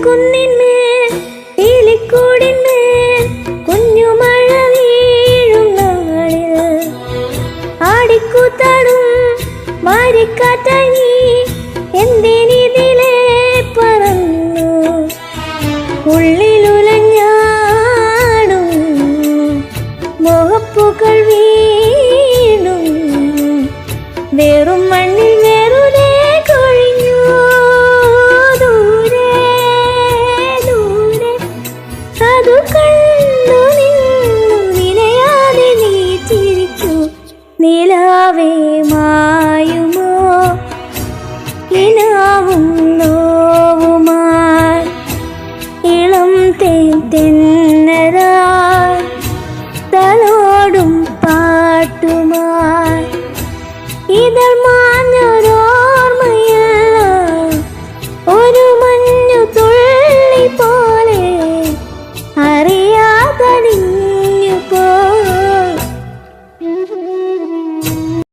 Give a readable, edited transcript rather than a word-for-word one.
കുന്നിന്മേൽ പീലിക്കൂടിന്മേൽ കുഞ്ഞുമഴ വീഴും നാളിൽ ആടിക്കൂത്താടും മാരിക്കാറ്റായി നീ എന്തിനിതിലേ പറന്നു ഉള്ളിലുലഞ്ഞാടും മോഹപ്പൂക്കൾ വീണും വേറും മണ്ണിൽ വേറുതേ കൊഴിഞ്ഞു ദൂരെ ദൂരെ അതു കണ്ടു നിന്നു നിലയാതെ നീ ചിരിച്ചു നിലാവേ മായുമോ കിനാവും നോവുമായി ഇളം തെന്നരായി തലോടും പാട്ടുമായി ഇതൾ